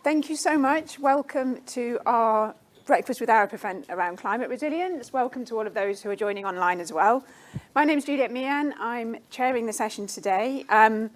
Thank you so much. Welcome to our Breakfast with Arup event around climate resilience. Welcome to all of those who are joining online as well. My name is Juliet Mian. I'm chairing the session today. I'm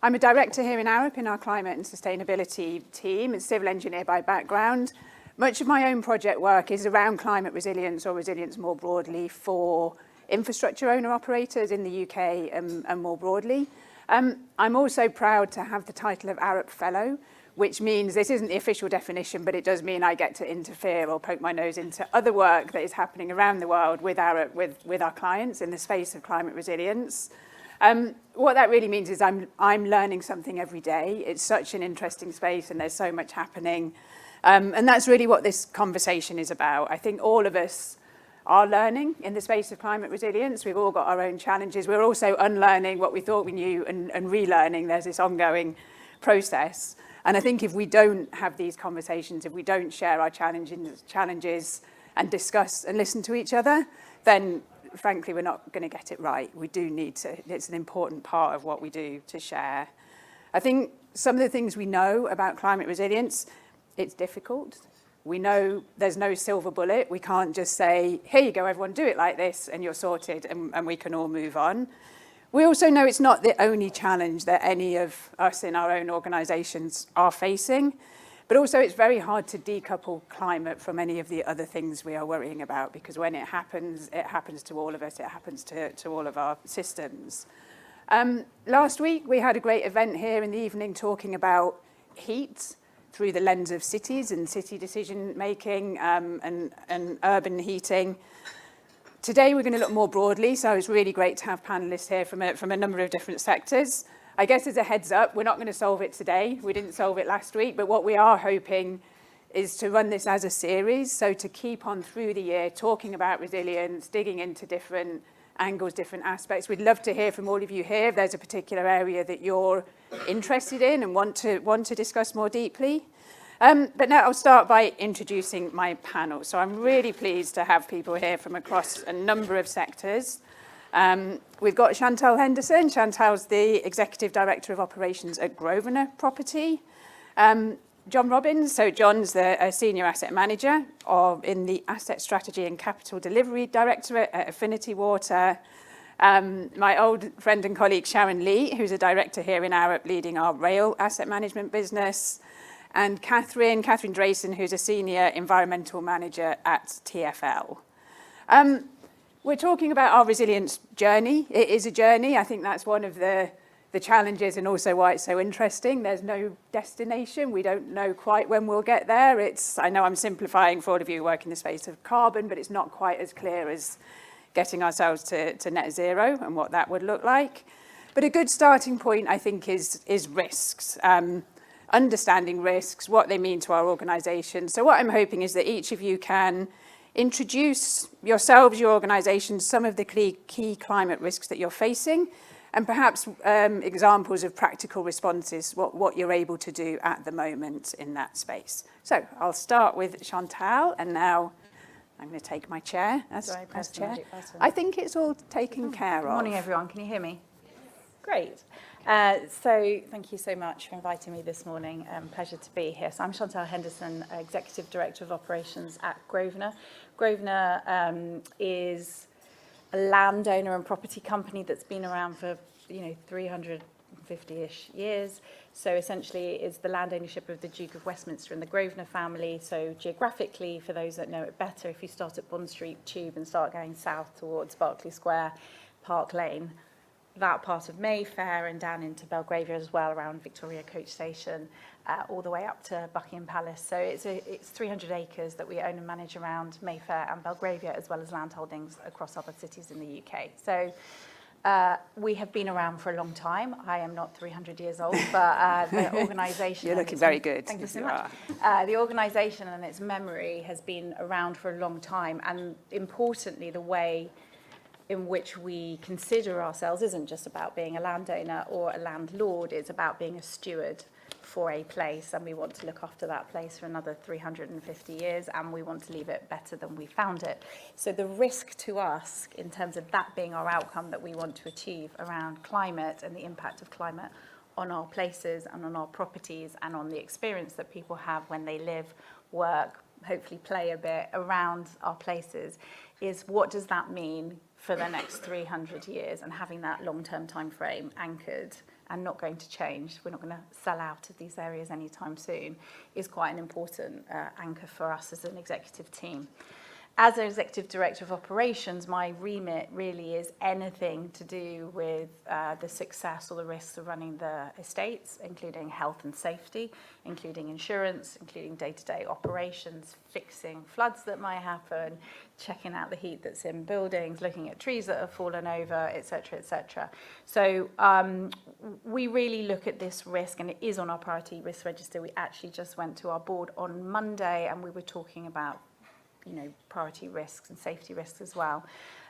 a director here in Arup in our climate and sustainability team, a civil engineer by background. Much of my own project work is around climate resilience or resilience more broadly for infrastructure owner-operators in the UK and more broadly. I'm also proud to have the title of Arup Fellow, which means this isn't the official definition, but it does mean I get to interfere or poke my nose into other work that is happening around the world with Arup, with our clients in the space of climate resilience. What that really means is I'm learning something every day. It's such an interesting space and there's so much happening. And that's really what this conversation is about. I think all of us are learning in the space of climate resilience. We've all got our own challenges. We're also unlearning what we thought we knew and relearning. There's this ongoing process. And I think if we don't have these conversations, if we don't share our challenges and discuss and listen to each other, then frankly, we're not going to get it right. We do need to, it's an important part of what we do to share. I think some of the things we know about climate resilience, it's difficult. We know there's no silver bullet. We can't just say, here you go, everyone, do it like this, and you're sorted, and we can all move on. We also know it's not the only challenge that any of us in our own organisations are facing, but also it's very hard to decouple climate from any of the other things we are worrying about, because when it happens to all of us, it happens to all of our systems. Last week, we had a great event here in the evening talking about heat through the lens of cities and city decision-making and urban heating. Today, we're going to look more broadly, so it's really great to have panellists here from a number of different sectors. I guess as a heads up, we're not going to solve it today. We didn't solve it last week, but what we are hoping is to run this as a series, so to keep on through the year talking about resilience, digging into different angles, different aspects. We'd love to hear from all of you here if there's a particular area that you're interested in and want to discuss more deeply. But now I'll start by introducing my panel. So I'm really pleased to have people here from across a number of sectors. We've got Chantel Henderson. Chantel's the Executive Director of Operations at Grosvenor Property. John Robbins. So John's the Senior Asset Manager in the Asset Strategy and Capital Delivery Directorate at Affinity Water. My old friend and colleague Sharon Lee, who's a director here in Arup leading our rail asset management business. And Katherine Drayson, who's a Senior Environmental Manager at TfL. We're talking about our resilience journey. It is a journey. I think that's one of the challenges and also why it's so interesting. There's no destination. We don't know quite when we'll get there. I know I'm simplifying for all of you who work in the space of carbon, but it's not quite as clear as getting ourselves to net zero and what that would look like. But a good starting point, I think, is risks. Understanding risks, what they mean to our organisation. So what I'm hoping is that each of you can introduce yourselves, your organisation, some of the key climate risks that you're facing, and perhaps examples of practical responses, what you're able to do at the moment in that space. So I'll start with Chantel, and now I'm going to take my chair as chair. I think it's all taken care of. Good morning, everyone. Can you hear me? Great. So thank you so much for inviting me this morning. Pleasure to be here. So I'm Chantel Henderson, Executive Director of Operations at Grosvenor. Grosvenor is a landowner and property company that's been around for 350-ish years. So essentially it's the land ownership of the Duke of Westminster and the Grosvenor family. So geographically, for those that know it better, if you start at Bond Street Tube and start going south towards Berkeley Square, Park Lane, that part of Mayfair and down into Belgravia as well, around Victoria Coach Station, all the way up to Buckingham Palace. So it's 300 acres that we own and manage around Mayfair and Belgravia, as well as land holdings across other cities in the UK. So we have been around for a long time. I am not 300 years old, but the organisation... You're looking very good. Thank you so much. The organisation and its memory has been around for a long time. And importantly, the way in which we consider ourselves isn't just about being a landowner or a landlord, it's about being a steward for a place, and we want to look after that place for another 350 years, and we want to leave it better than we found it. So the risk to us, in terms of that being our outcome that we want to achieve around climate and the impact of climate on our places and on our properties and on the experience that people have when they live, work, hopefully play a bit around our places, is what does that mean for the next 300 years, and having that long-term time frame anchored and not going to change, we're not going to sell out of these areas anytime soon, is quite an important anchor for us as an executive team. As an executive director of operations, my remit really is anything to do with the success or the risks of running the estates, including health and safety, including insurance, including day-to-day operations, fixing floods that might happen, checking out the heat that's in buildings, looking at trees that have fallen over, etc., etc. So we really look at this risk, and it is on our priority risk register. We actually just went to our board on Monday, and we were talking about priority risks and safety risks as well.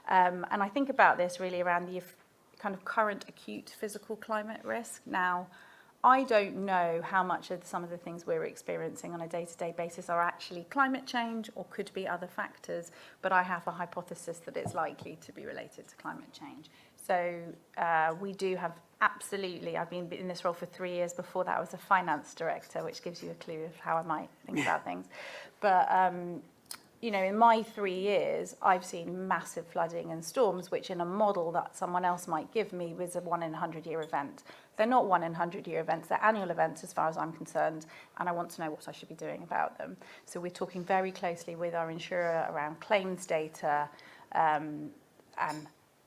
And I think about this really around the kind of current acute physical climate risk. Now, I don't know how much of some of the things we're experiencing on a day-to-day basis are actually climate change or could be other factors, but I have a hypothesis that it's likely to be related to climate change. So we do have absolutely, I've been in this role for 3 years. Before that, I was a finance director, which gives you a clue of how I might think about things. But in my 3 years, I've seen massive flooding and storms, which in a model that someone else might give me was a 1 in 100-year event. They're not 1 in 100-year events, they're annual events as far as I'm concerned, and I want to know what I should be doing about them. So we're talking very closely with our insurer around claims data, and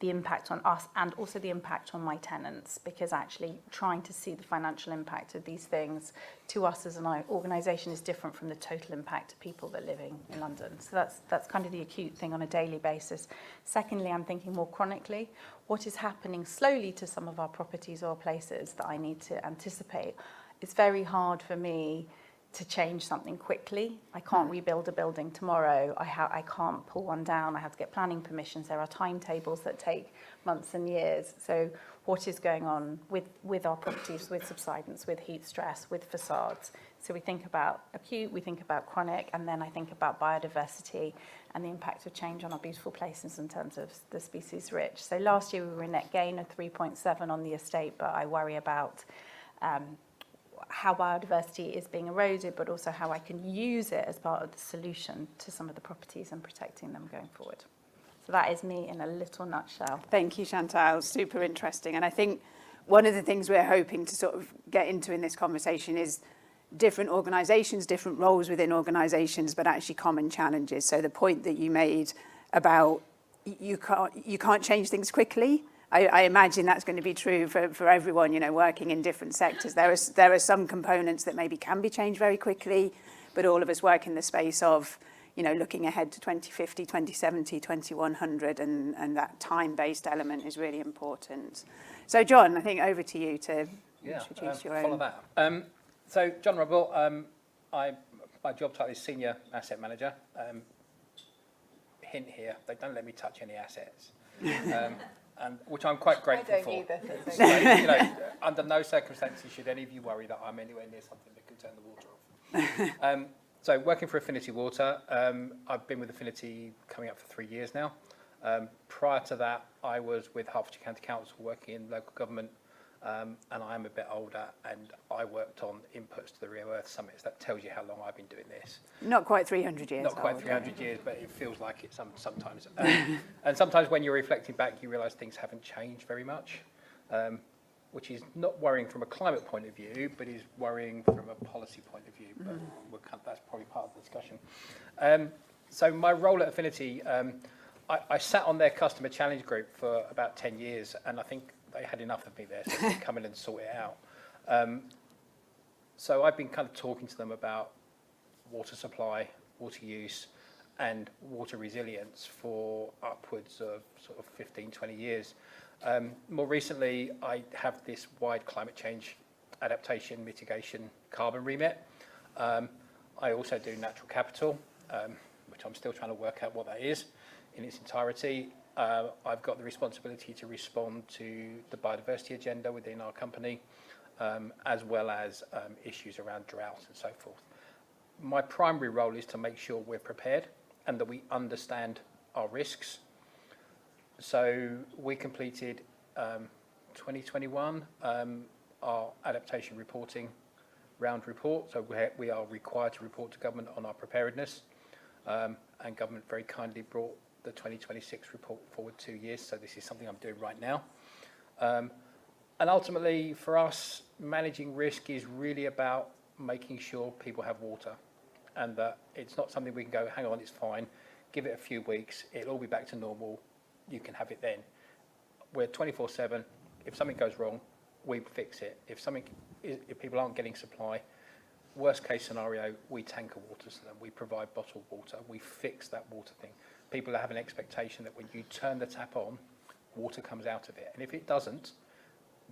the impact on us and also the impact on my tenants, because actually trying to see the financial impact of these things to us as an organisation is different from the total impact to people that are living in London. So that's kind of the acute thing on a daily basis. Secondly, I'm thinking more chronically, what is happening slowly to some of our properties or places that I need to anticipate. It's very hard for me to change something quickly. I can't rebuild a building tomorrow. I can't pull one down. I have to get planning permissions. There are timetables that take months and years. So what is going on with our properties, with subsidence, with heat stress, with facades? So we think about acute, we think about chronic, and then I think about biodiversity and the impact of change on our beautiful places in terms of the species rich. So last year we were a net gain of 3.7 on the estate, but I worry about how biodiversity is being eroded, but also how I can use it as part of the solution to some of the properties and protecting them going forward. So that is me in a little nutshell. Thank you, Chantel. Super interesting. And I think one of the things we're hoping to sort of get into in this conversation is different organisations, different roles within organisations, but actually common challenges. So the point that you made about you can't change things quickly, I imagine that's going to be true for everyone, working in different sectors. There are some components that maybe can be changed very quickly, but all of us work in the space of, looking ahead to 2050, 2070, 2100, and that time-based element is really important. So, John, I think over to you to introduce your own. Follow that. So, John Rubble, my job title is Senior Asset Manager. Hint here, they don't let me touch any assets. And which I'm quite grateful for. So, under no circumstances should any of you worry that I'm anywhere near something that could turn the water off. So working for Affinity Water, I've been with Affinity coming up for 3 years now. Prior to that, I was with Hertfordshire County Council working in local government, and I am a bit older, and I worked on inputs to the Real Earth Summits. That tells you how long I've been doing this. Not quite 300 years. Not quite 300 years, but it feels like it sometimes. And sometimes when you're reflecting back, you realise things haven't changed very much, which is not worrying from a climate point of view, but is worrying from a policy point of view. But that's probably part of the discussion. So my role at Affinity, I sat on their customer challenge group for about 10 years, and I think they had enough of me there, so they come in and sort it out. So I've been kind of talking to them about water supply, water use, and water resilience for upwards of sort of 15, 20 years. More recently, I have this wide climate change adaptation, mitigation, carbon remit. I also do natural capital, which I'm still trying to work out what that is in its entirety. I've got the responsibility to respond to the biodiversity agenda within our company, as well as issues around drought and so forth. My primary role is to make sure we're prepared and that we understand our risks. So we completed 2021 our adaptation reporting round report. So we are required to report to government on our preparedness. And government very kindly brought the 2026 report forward 2 years. So this is something I'm doing right now. And ultimately, for us, managing risk is really about making sure people have water, and that it's not something we can go, hang on, it's fine, give it a few weeks, it'll all be back to normal, you can have it then. We're 24/7. If something goes wrong, we fix it. If people aren't getting supply, worst case scenario, we tanker water to them. We provide bottled water. We fix that water thing. People have an expectation that when you turn the tap on, water comes out of it. And if it doesn't,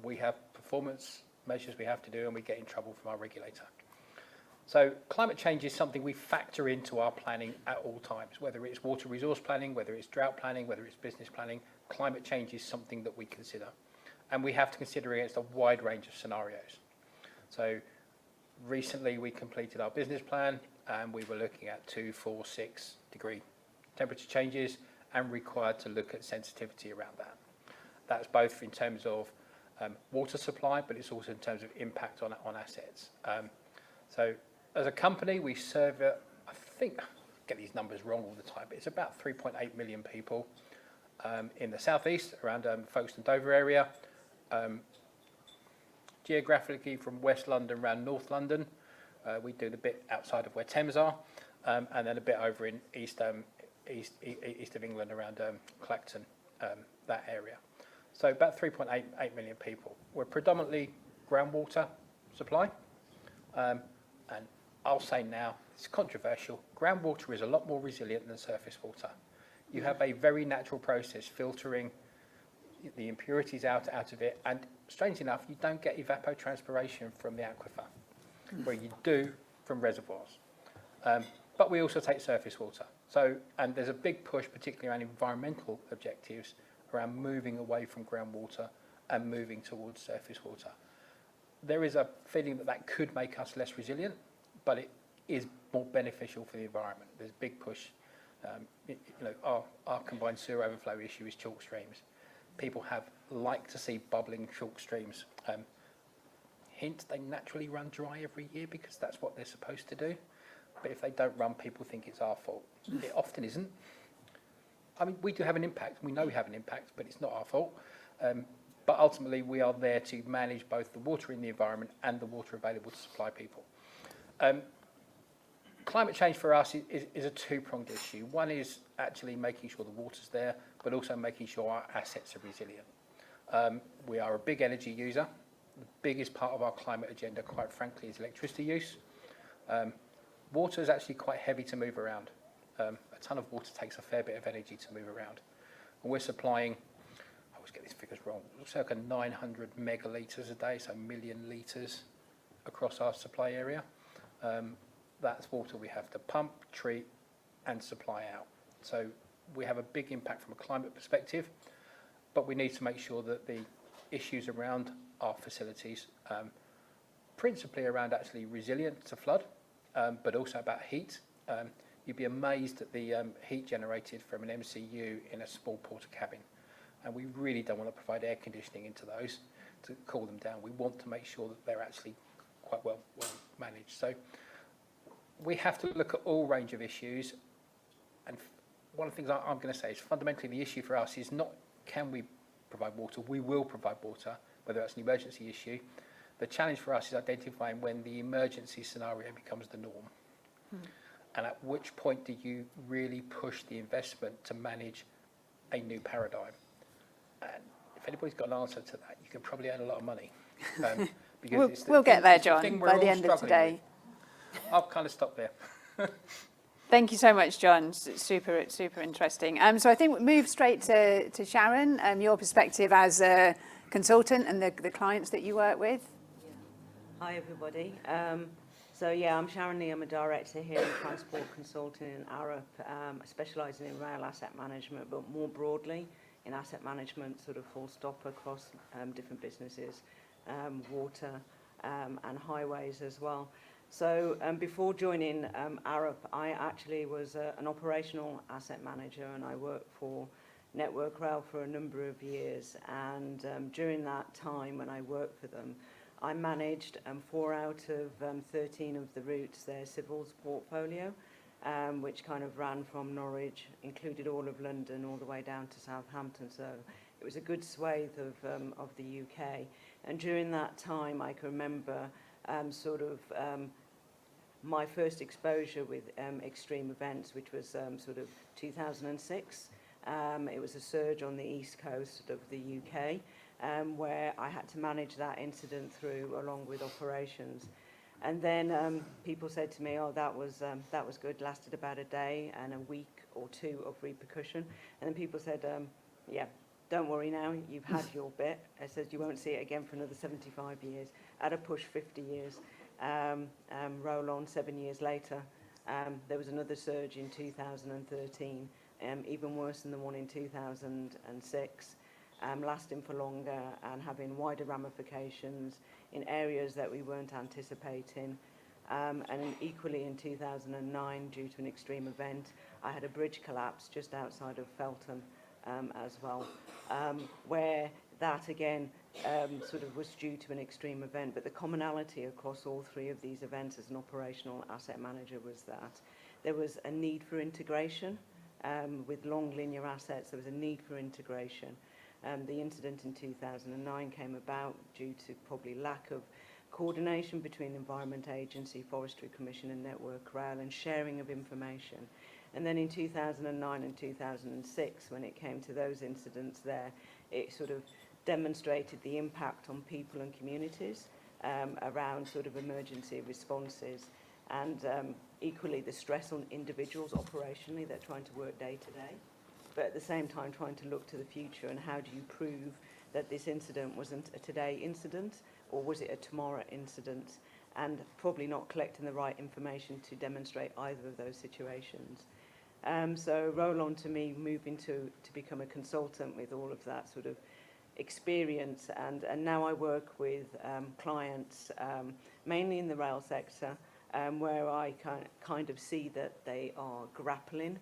we have performance measures we have to do, and we get in trouble from our regulator. So climate change is something we factor into our planning at all times, whether it's water resource planning, whether it's drought planning, whether it's business planning. Climate change is something that we consider. And we have to consider against a wide range of scenarios. So recently we completed our business plan, and we were looking at 2, 4, 6 degree temperature changes, and required to look at sensitivity around that. That's both in terms of water supply, but it's also in terms of impact on assets. So as a company, we serve, I think, I get these numbers wrong all the time, but it's about 3.8 million people in the southeast, around Folkestone Dover area. Geographically from West London around North London. We do the bit outside of where Thames are, and then a bit over in east of England around Clacton, that area. So about 3.8 million people. We're predominantly groundwater supply, and I'll say now, it's controversial, groundwater is a lot more resilient than surface water. You have a very natural process filtering the impurities out of it, and strangely enough, you don't get evapotranspiration from the aquifer, where you do from reservoirs. But we also take surface water. So, and there's a big push, particularly around environmental objectives, around moving away from groundwater and moving towards surface water. There is a feeling that that could make us less resilient, but it is more beneficial for the environment. There's a big push. Our combined sewer overflow issue is chalk streams. People like to see bubbling chalk streams. Hint, they naturally run dry every year because that's what they're supposed to do. But if they don't run, people think it's our fault. It often isn't. I mean, we do have an impact. We know we have an impact, but it's not our fault. But ultimately, we are there to manage both the water in the environment and the water available to supply people. Climate change for us is a two-pronged issue. One is actually making sure the water's there, but also making sure our assets are resilient. We are a big energy user. The biggest part of our climate agenda, quite frankly, is electricity use. Water is actually quite heavy to move around. A ton of water takes a fair bit of energy to move around. And we're supplying, I always get these figures wrong, circa 900 megalitres a day, so million litres across our supply area. That's water we have to pump, treat, and supply out. So we have a big impact from a climate perspective, but we need to make sure that the issues around our facilities, principally around actually resilient to flood, but also about heat. You'd be amazed at the heat generated from an MCU in a small porter cabin. And we really don't want to provide air conditioning into those to cool them down. We want to make sure that they're actually quite well managed. So we have to look at all range of issues. And one of the things I'm going to say is fundamentally the issue for us is not can we provide water. We will provide water, whether that's an emergency issue. The challenge for us is identifying when the emergency scenario becomes the norm. And at which point do you really push the investment to manage a new paradigm? And if anybody's got an answer to that, you can probably earn a lot of money. Because we'll get there, John, by the end of today. I'll kind of stop there. Thank you so much, John. Super interesting. So I think we'll move straight to Sharon, your perspective as a consultant and the clients that you work with. Hi, everybody. I'm Sharon Lee. I'm a director here in Transport Consulting in Arup, specialising in rail asset management, but more broadly in asset management, sort of full stop across different businesses, water and highways as well. So before joining Arup, I actually was an operational asset manager, and I worked for Network Rail for a number of years. And during that time when I worked for them, I managed 4 out of 13 of the routes, their civils portfolio, which kind of ran from Norwich, included all of London, all the way down to Southampton. So it was a good swathe of the UK. And during that time, I can remember my first exposure with extreme events, which was sort of 2006. It was a surge on the east coast of the UK, where I had to manage that incident through along with operations. And then people said to me, oh, that was good, lasted about a day and a week or two of repercussion. And then people said, yeah, don't worry now, you've had your bit. I said, you won't see it again for another 75 years. At a push, 50 years. Roll on 7 years later, there was another surge in 2013, even worse than the one in 2006, lasting for longer and having wider ramifications in areas that we weren't anticipating. And equally in 2009, due to an extreme event, I had a bridge collapse just outside of Feltham as well, where that again sort of was due to an extreme event. But the commonality across all three of these events as an operational asset manager was that there was a need for integration. With long linear assets, there was a need for integration. The incident in 2009 came about due to probably lack of coordination between Environment Agency, Forestry Commission and Network Rail, and sharing of information. And then in 2009 and 2006, when it came to those incidents there, it sort of demonstrated the impact on people and communities around sort of emergency responses, and equally the stress on individuals operationally. They're trying to work day to day, but at the same time trying to look to the future and how do you prove that this incident wasn't a today incident, or was it a tomorrow incident, and probably not collecting the right information to demonstrate either of those situations. So roll on to me moving to become a consultant with all of that sort of experience, and now I work with clients mainly in the rail sector, where I kind of see that they are grappling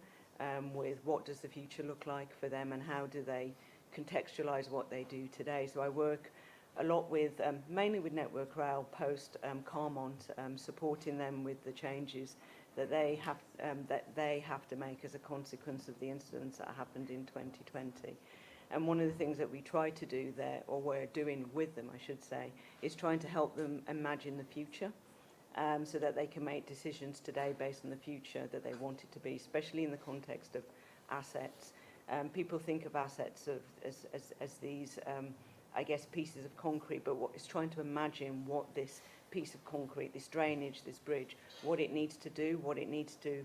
with what does the future look like for them and how do they contextualize what they do today. So I work a lot with mainly with Network Rail post Carmont, supporting them with the changes that they have to make as a consequence of the incidents that happened in 2020. And one of the things that we try to do there, or we're doing with them, I should say, is trying to help them imagine the future, so that they can make decisions today based on the future that they want it to be, especially in the context of assets. People think of assets as these, I guess, pieces of concrete, but it's trying to imagine what this piece of concrete, this drainage, this bridge, what it needs to do, what it needs to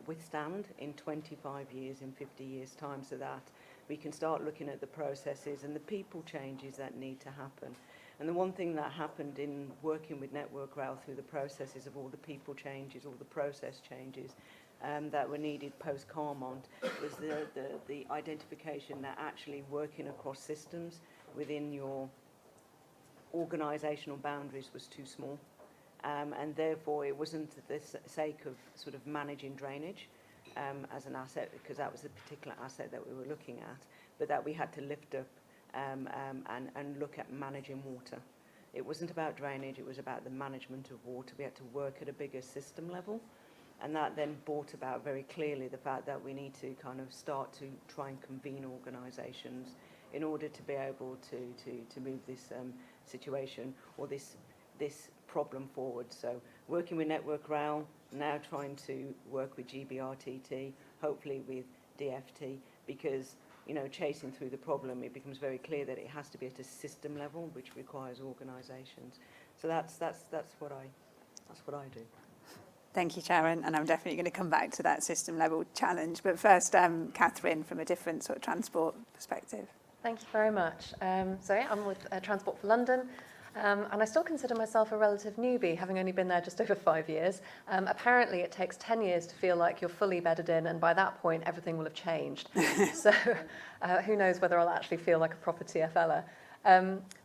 withstand in 25 years, in 50 years' time, so that we can start looking at the processes and the people changes that need to happen. And the one thing that happened in working with Network Rail through the processes of all the people changes, all the process changes that were needed post-Carmont, was the identification that actually working across systems within your organisational boundaries was too small. And therefore it wasn't the sake of sort of managing drainage as an asset, because that was the particular asset that we were looking at, but that we had to lift up and look at managing water. It wasn't about drainage, it was about the management of water. We had to work at a bigger system level, and that then brought about very clearly the fact that we need to kind of start to try and convene organisations in order to be able to move this situation or this problem forward. So working with Network Rail, now trying to work with GBRTT, hopefully with DFT, because chasing through the problem, it becomes very clear that it has to be at a system level, which requires organisations. So that's what I do. Thank you, Sharon, and I'm definitely going to come back to that system level challenge. But first, Katherine, from a different sort of transport perspective. Thank you very much. So yeah, I'm with Transport for London, and I still consider myself a relative newbie, having only been there just over 5 years. Apparently it takes 10 years to feel like you're fully bedded in, and by that point everything will have changed. So who knows whether I'll actually feel like a proper TFLer.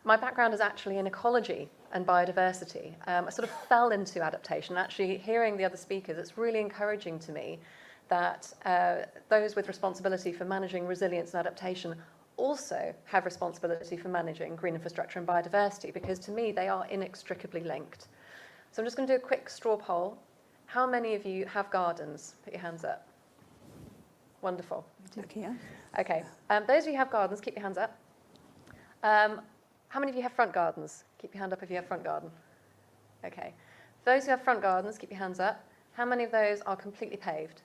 My background is actually in ecology and biodiversity. I sort of fell into adaptation. Actually, hearing the other speakers, it's really encouraging to me that those with responsibility for managing resilience and adaptation also have responsibility for managing green infrastructure and biodiversity, because to me they are inextricably linked. So I'm just going to do a quick straw poll. How many of you have gardens? Put your hands up. Wonderful. Lucky, yeah. Okay, those of you who have gardens, keep your hands up. How many of you have front gardens? Keep your hand up if you have front garden. Okay. Those who have front gardens, keep your hands up. How many of those are completely paved?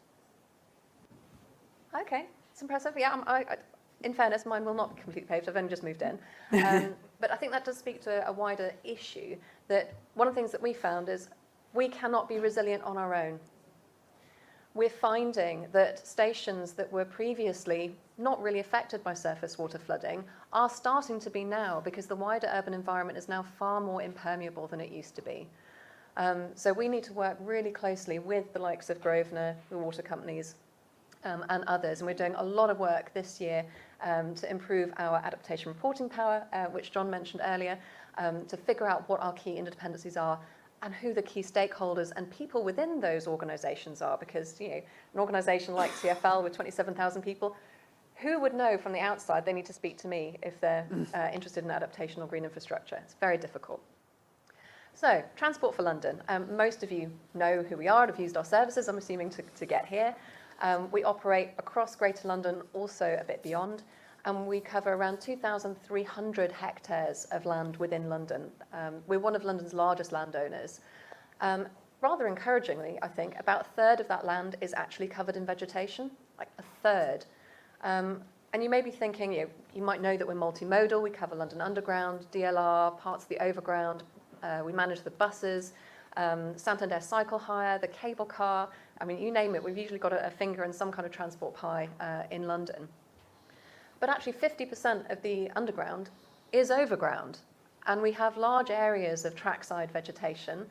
Okay, it's impressive. Yeah, in fairness, mine will not be completely paved. I've only just moved in. But I think that does speak to a wider issue, that one of the things that we found is we cannot be resilient on our own. We're finding that stations that were previously not really affected by surface water flooding are starting to be now, because the wider urban environment is now far more impermeable than it used to be. So we need to work really closely with the likes of Grosvenor, the water companies, and others. And we're doing a lot of work this year to improve our adaptation reporting power, which John mentioned earlier, to figure out what our key interdependencies are and who the key stakeholders and people within those organisations are. Because, you know, an organisation like CFL with 27,000 people, who would know from the outside they need to speak to me if they're interested in adaptation or green infrastructure? It's very difficult. So, Transport for London. Most of you know who we are and have used our services, I'm assuming, to get here. We operate across Greater London, also a bit beyond, and we cover around 2,300 hectares of land within London. We're one of London's largest landowners. Rather encouragingly, I think, about a third of that land is actually covered in vegetation, like a third. And you may be thinking, you might know that we're multimodal. We cover London Underground, DLR, parts of the Overground. We manage the buses, Santander cycle hire, the cable car. I mean, you name it, we've usually got a finger in some kind of transport pie in London. But actually 50% of the Underground is overground, and we have large areas of trackside vegetation.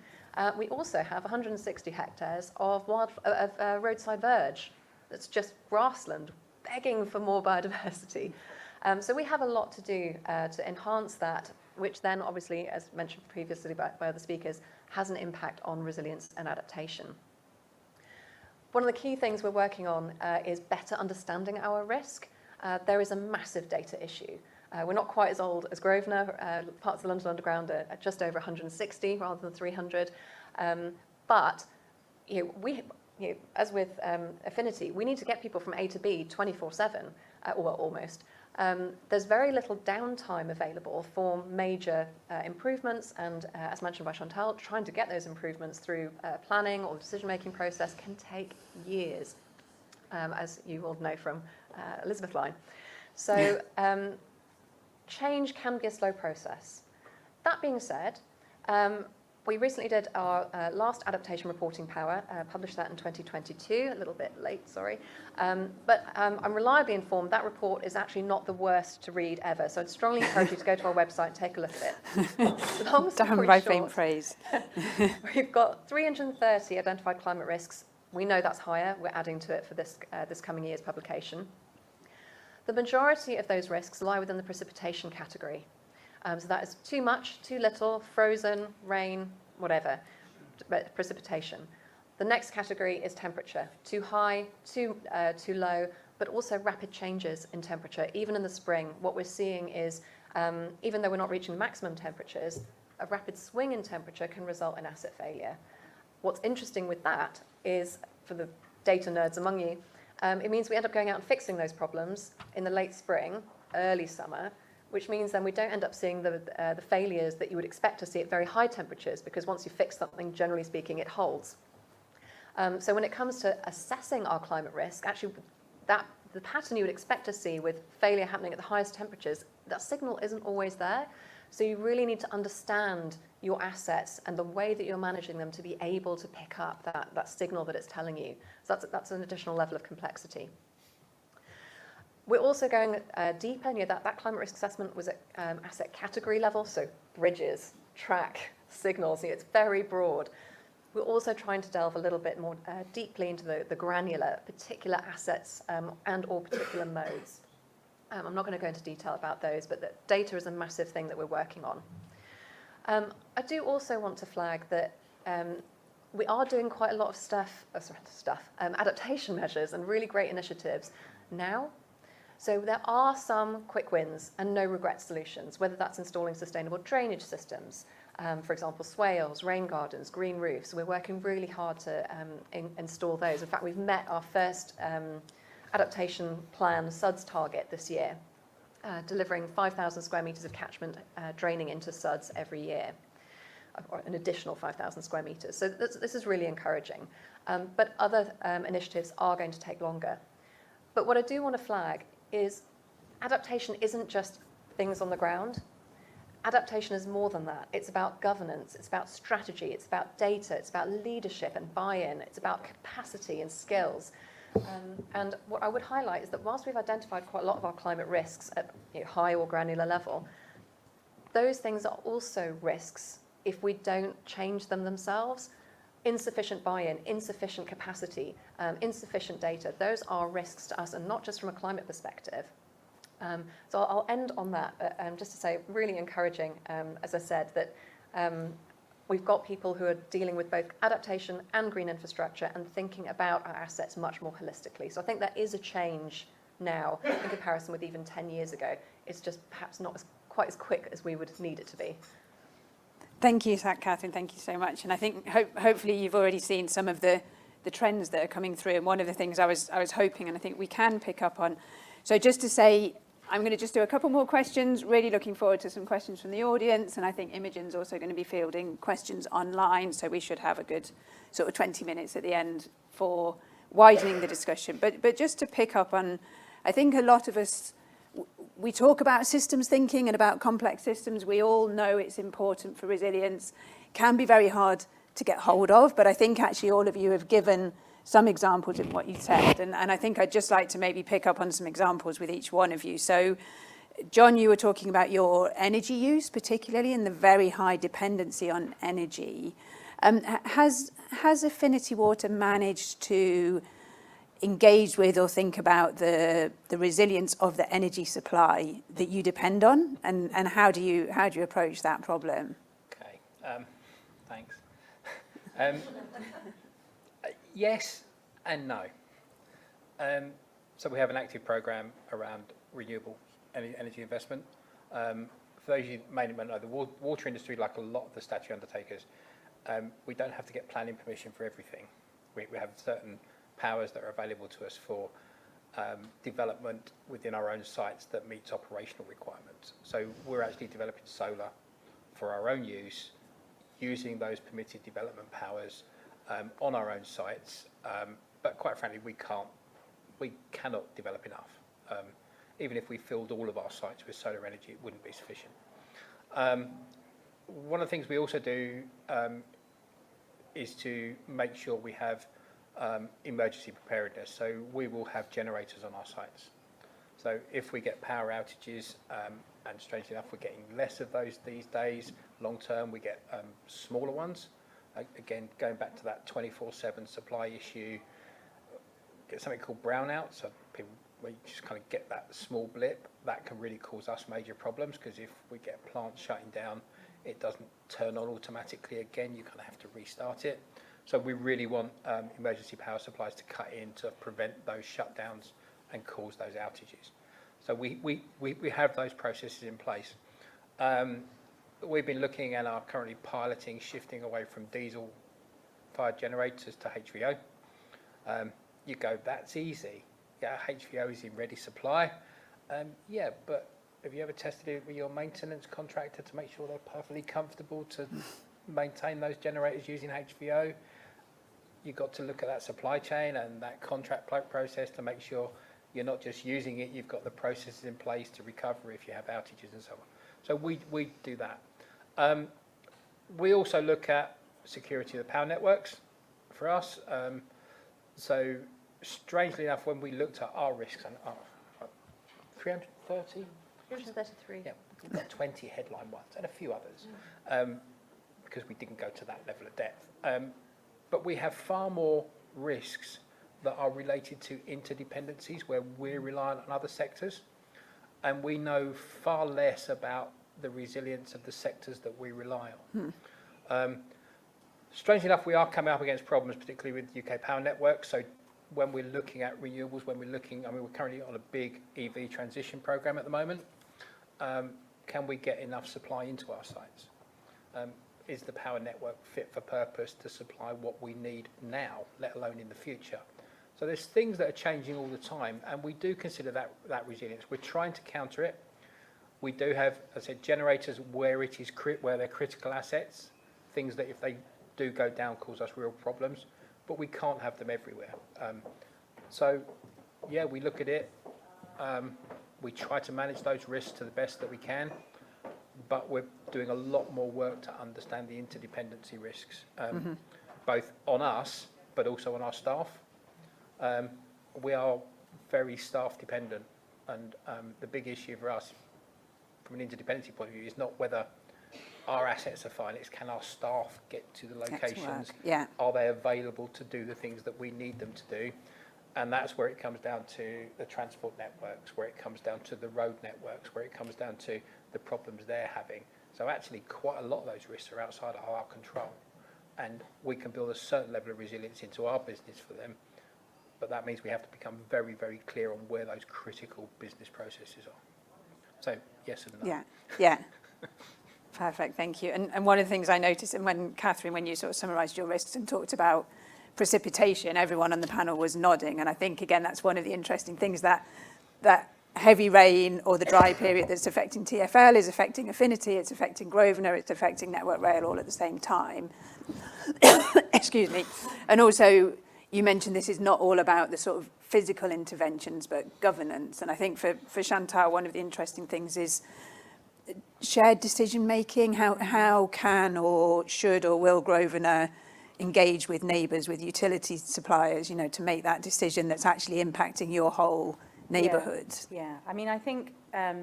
We also have 160 hectares of roadside verge. That's just grassland, begging for more biodiversity. So we have a lot to do to enhance that, which then obviously, as mentioned previously by other speakers, has an impact on resilience and adaptation. One of the key things we're working on is better understanding our risk. There is a massive data issue. We're not quite as old as Grosvenor. Parts of the London Underground are just over 160 rather than 300. But as with Affinity, we need to get people from A to B 24/7, well, almost. There's very little downtime available for major improvements, and as mentioned by Chantel, trying to get those improvements through planning or the decision-making process can take years, as you all know from Elizabeth Line. So change can be a slow process. That being said, we recently did our last adaptation reporting power, published that in 2022, a little bit late, sorry. But I'm reliably informed that report is actually not the worst to read ever. So I'd strongly encourage you to go to our website and take a look at it. Long story Downright short, faint praise. we've got 330 identified climate risks. We know that's higher. We're adding to it for this coming year's publication. The majority of those risks lie within the precipitation category. So that is too much, too little, frozen, rain, whatever, precipitation. The next category is temperature. Too high, too low, but also rapid changes in temperature. Even in the spring, what we're seeing is, even though we're not reaching maximum temperatures, a rapid swing in temperature can result in asset failure. What's interesting with that is, for the data nerds among you, it means we end up going out and fixing those problems in the late spring, early summer, which means then we don't end up seeing the failures that you would expect to see at very high temperatures, because once you fix something, generally speaking, it holds. So when it comes to assessing our climate risk, actually the pattern you would expect to see with failure happening at the highest temperatures, that signal isn't always there. So you really need to understand your assets and the way that you're managing them to be able to pick up that signal that it's telling you. So that's an additional level of complexity. We're also going deeper. That climate risk assessment was at asset category level, so bridges, track, signals. It's very broad. We're also trying to delve a little bit more deeply into the granular, particular assets and or particular modes. I'm not going to go into detail about those, but the data is a massive thing that we're working on. I do also want to flag that we are doing quite a lot of adaptation measures and really great initiatives now. So there are some quick wins and no regret solutions, whether that's installing sustainable drainage systems, for example, swales, rain gardens, green roofs. We're working really hard to install those. In fact, we've met our first adaptation plan SUDS target this year, delivering 5,000 square metres of catchment draining into SUDS every year, or an additional 5,000 square metres. So this is really encouraging. But other initiatives are going to take longer. But what I do want to flag is adaptation isn't just things on the ground. Adaptation is more than that. It's about governance, it's about strategy, it's about data, it's about leadership and buy-in, it's about capacity and skills. And what I would highlight is that whilst we've identified quite a lot of our climate risks at high or granular level, those things are also risks if we don't change them themselves. Insufficient buy-in, insufficient capacity, insufficient data, those are risks to us, and not just from a climate perspective. So I'll end on that, just to say, really encouraging, as I said, that we've got people who are dealing with both adaptation and green infrastructure and thinking about our assets much more holistically. So I think there is a change now in comparison with even 10 years ago. It's just perhaps not quite as quick as we would need it to be. Thank you, Katherine. Thank you so much. And I think hopefully you've already seen some of the trends that are coming through. And one of the things I was hoping, and I think we can pick up on. So just to say, I'm going to just do a couple more questions. Really looking forward to some questions from the audience. And I think Imogen's also going to be fielding questions online. So we should have a good sort of 20 minutes at the end for widening the discussion. But just to pick up on, I think a lot of us, we talk about systems thinking and about complex systems. We all know it's important for resilience. Can be very hard to get hold of, but I think actually all of you have given some examples in what you said. And I think I'd just like to maybe pick up on some examples with each one of you. So, John, you were talking about your energy use, particularly, and the very high dependency on energy. Has Affinity Water managed to engage with or think about the resilience of the energy supply that you depend on, and how do you approach that problem? Okay, thanks. Yes and no. So we have an active program around renewable energy investment. For those of you who may not know, the water industry, like a lot of the statutory undertakers, we don't have to get planning permission for everything. We have certain powers that are available to us for development within our own sites that meets operational requirements. So we're actually developing solar for our own use, using those permitted development powers on our own sites. But quite frankly, we cannot develop enough. Even if we filled all of our sites with solar energy, it wouldn't be sufficient. One of the things we also do is to make sure we have emergency preparedness. So we will have generators on our sites. So if we get power outages, and strangely enough, we're getting less of those these days, long term, we get smaller ones. Again, going back to that 24/7 supply issue, get something called brownouts. So people, where you just kind of get that small blip, that can really cause us major problems, because if we get plants shutting down, it doesn't turn on automatically again. You kind of have to restart it. So we really want emergency power supplies to cut in to prevent those shutdowns and cause those outages. So we have those processes in place. We've been looking and are currently piloting shifting away from diesel-fired generators to HVO. You go, that's easy. Yeah, HVO is in ready supply. Yeah, but have you ever tested it with your maintenance contractor to make sure they're perfectly comfortable to maintain those generators using HVO? You've got to look at that supply chain and that contract process to make sure you're not just using it, you've got the processes in place to recover if you have outages and so on. So we do that. We also look at security of the power networks for us. So strangely enough, when we looked at our risks, and 330? 333. Yeah, we've got 20 headline ones and a few others, because we didn't go to that level of depth. But we have far more risks that are related to interdependencies, where we're reliant on other sectors, and we know far less about the resilience of the sectors that we rely on. Strangely enough, we are coming up against problems, particularly with UK power networks. So when we're looking at renewables, when we're looking, I mean, we're currently on a big EV transition program at the moment. Can we get enough supply into our sites? Is the power network fit for purpose to supply what we need now, let alone in the future? So there's things that are changing all the time, and we do consider that resilience. We're trying to counter it. We do have, as I said, generators where it is where they're critical assets, things that if they do go down cause us real problems, but we can't have them everywhere. So yeah, we look at it. We try to manage those risks to the best that we can, but we're doing a lot more work to understand the interdependency risks, both on us, but also on our staff. We are very staff dependent, and the big issue for us from an interdependency point of view is not whether our assets are fine, it's can our staff get to the locations, are they available to do the things that we need them to do, and that's where it comes down to the transport networks, where it comes down to the road networks, where it comes down to the problems they're having. So actually quite a lot of those risks are outside of our control, and we can build a certain level of resilience into our business for them, but that means we have to become very, very clear on where those critical business processes are. So yes and no. Yeah. Perfect, thank you. And one of the things I noticed, and when Katherine, when you sort of summarised your risks and talked about precipitation, everyone on the panel was nodding, and I think again that's one of the interesting things, that heavy rain or the dry period that's affecting TfL is affecting Affinity, it's affecting Grosvenor, it's affecting Network Rail all at the same time. Excuse me. And also you mentioned this is not all about the sort of physical interventions but governance, and I think for Chantel one of the interesting things is shared decision making. How can or should or will Grosvenor engage with neighbours, with utility suppliers, you know, to make that decision that's actually impacting your whole neighbourhood? Yeah. I mean, I think I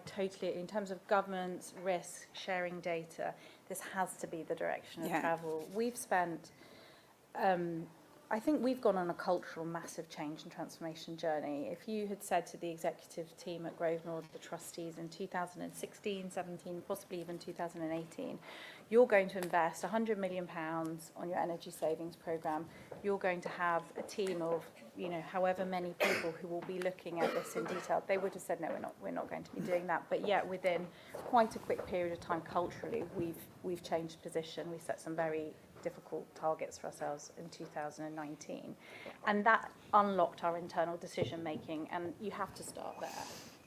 totally, in terms of governance, risk, sharing data, this has to be the direction of travel. We've spent, I think we've gone on a cultural massive change and transformation journey. If you had said to the executive team at Grosvenor, the trustees in 2016, 17, possibly even 2018, you're going to invest £100 million on your energy savings programme, you're going to have a team of, you know, however many people who will be looking at this in detail, they would have said, no, we're not going to be doing that. But yet within quite a quick period of time culturally, we've changed position. We set some very difficult targets for ourselves in 2019, and that unlocked our internal decision making, and you have to start there.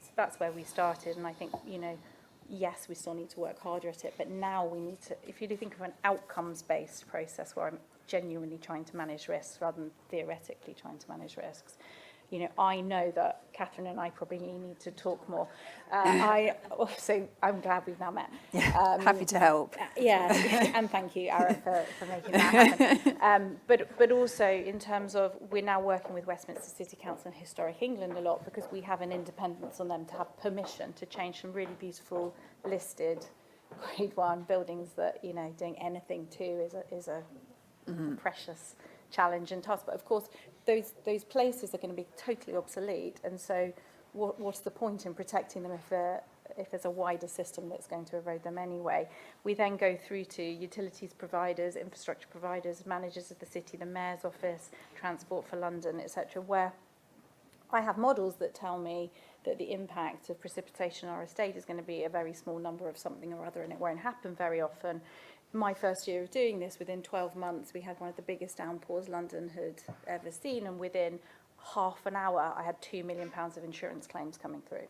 So that's where we started, and I think, you know, yes, we still need to work harder at it, but now we need to, if you think of an outcomes based process where I'm genuinely trying to manage risks rather than theoretically trying to manage risks, you know, I know that Katherine and I probably need to talk more. So I'm glad we've now met. Happy to help. Yeah, and thank you, Arup, for making that happen. But also in terms of, we're now working with Westminster City Council and Historic England a lot, because we have an independence on them to have permission to change some really beautiful listed Grade 1 buildings that, you know, doing anything to is a precious challenge and task. But of course, those places are going to be totally obsolete, and so what's the point in protecting them if there's a wider system that's going to erode them anyway? We then go through to utilities providers, infrastructure providers, managers of the city, the Mayor's Office, Transport for London, etc., where I have models that tell me that the impact of precipitation on our estate is going to be a very small number of something or other, and it won't happen very often. My first year of doing this, within 12 months, we had one of the biggest downpours London had ever seen, and within half an hour, I had £2 million of insurance claims coming through.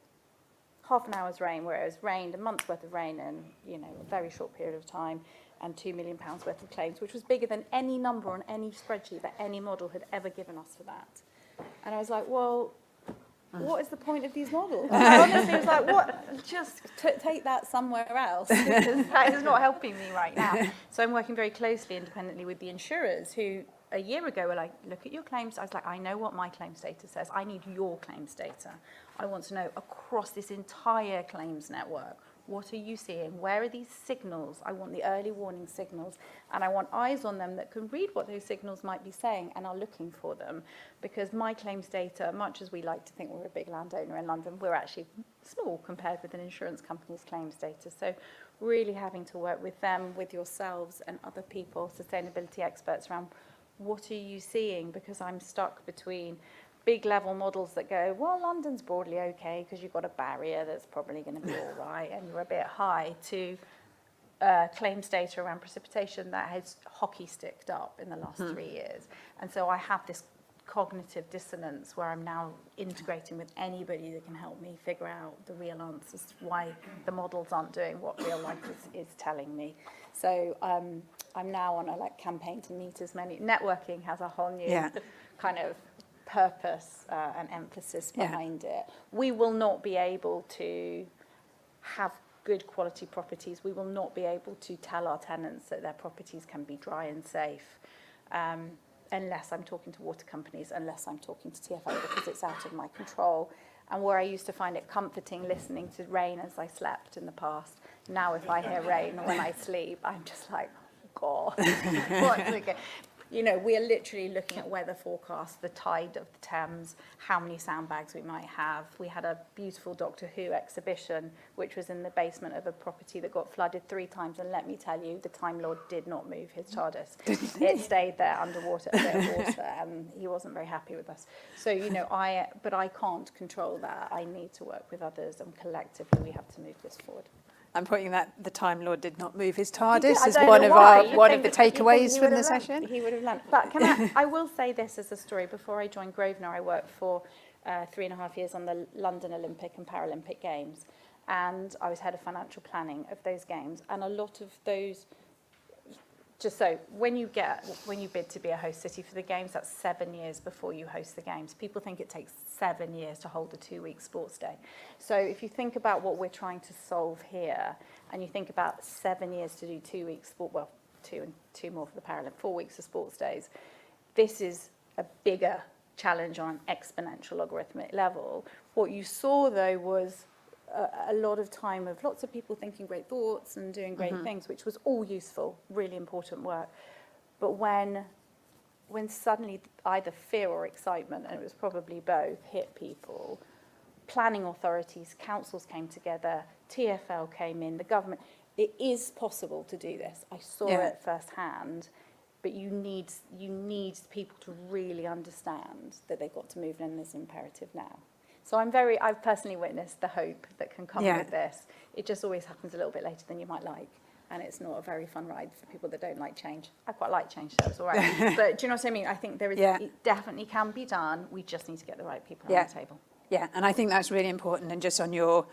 Half an hour's rain, where it was rained, a month's worth of rain in, you know, a very short period of time, and £2 million worth of claims, which was bigger than any number on any spreadsheet that any model had ever given us for that. And I was like, well, what is the point of these models? I honestly was like, what? Just take that somewhere else, because that is not helping me right now. So I'm working very closely independently with the insurers, who a year ago were like, look at your claims. I was like, I know what my claims data says. I need your claims data. I want to know across this entire claims network, what are you seeing? Where are these signals? I want the early warning signals, and I want eyes on them that can read what those signals might be saying and are looking for them. Because my claims data, much as we like to think we're a big landowner in London, we're actually small compared with an insurance company's claims data. So really having to work with them, with yourselves and other people, sustainability experts, around what are you seeing? Because I'm stuck between big level models that go, well, London's broadly okay because you've got a barrier that's probably going to be all right and you're a bit high, to claims data around precipitation that has hockey sticked up in the last 3 years. And so I have this cognitive dissonance where I'm now integrating with anybody that can help me figure out the real answers to why the models aren't doing what real life is telling me. So I'm now on a campaign to meet as many. Networking has a whole new kind of purpose and emphasis behind it. We will not be able to have good quality properties. We will not be able to tell our tenants that their properties can be dry and safe unless I'm talking to water companies, unless I'm talking to TfL, because it's out of my control. And where I used to find it comforting listening to rain as I slept in the past, now if I hear rain when I sleep, I'm just like, oh, God, what's it going? You know, we are literally looking at weather forecasts, the tide of the Thames, how many sandbags we might have. We had a beautiful Doctor Who exhibition, which was in the basement of a property that got flooded 3 times. And let me tell you, the Time Lord did not move his TARDIS. It stayed there underwater, a bit of water, and he wasn't very happy with us. So, you know, but I can't control that. I need to work with others, and collectively we have to move this forward. I'm putting that the Time Lord did not move his TARDIS as I one don't of know why. our one of the You'd think takeaways he from would the have learnt. session. He would have learned. But I will say this as a story. Before I joined Grosvenor, I worked for 3.5 years on the London Olympic and Paralympic Games, and I was head of financial planning of those games. And a lot of those, just so when you bid to be a host city for the games, that's 7 years before you host the games. People think it takes 7 years to hold a 2-week sports day. So if you think about what we're trying to solve here, and you think about 7 years to do 2 weeks sport, well, 2 and 2 more for the Paralympic, 4 weeks of sports days, this is a bigger challenge on an exponential logarithmic level. What you saw, though, was a lot of time of lots of people thinking great thoughts and doing great things, which was all useful, really important work. But when suddenly either fear or excitement, and it was probably both, hit people, planning authorities, councils came together, TfL came in, the government. It is possible to do this. I saw it firsthand, but you need people to really understand that they've got to move in this imperative now. So I've personally witnessed the hope that can come with this. It just always happens a little bit later than you might like. And it's not a very fun ride for people that don't like change. I quite like change, so it's all right. But do you know what I mean? I think it definitely can be done. We just need to get the right people on the table. Yeah, and I think that's really important. And just on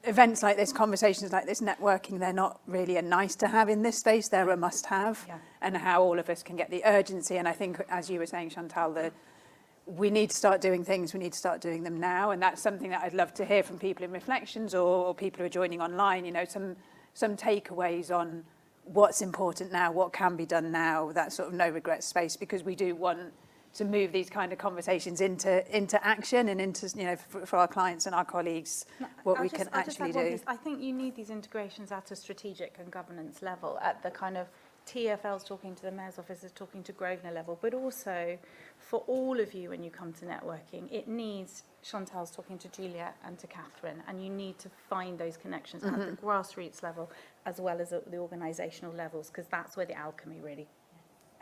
events like this, conversations like this, networking, they're not really a nice to have in this space, they're a must have. And how all of us can get the urgency. And I think, as you were saying, Chantel, we need to start doing things, we need to start doing them now. And that's something that I'd love to hear from people in reflections or people who are joining online, you know, some takeaways on what's important now, what can be done now, that sort of no regret space, because we do want to move these kind of conversations into action and into, you know, for our clients and our colleagues, what we can actually do. I think you need these integrations at a strategic and governance level, at the kind of TfL's talking to the mayor's offices, talking to Grosvenor level, but also for all of you when you come to networking, it needs, Chantel's talking to Juliet and to Katherine, and you need to find those connections at the grassroots level as well as at the organisational levels, because that's where the alchemy really,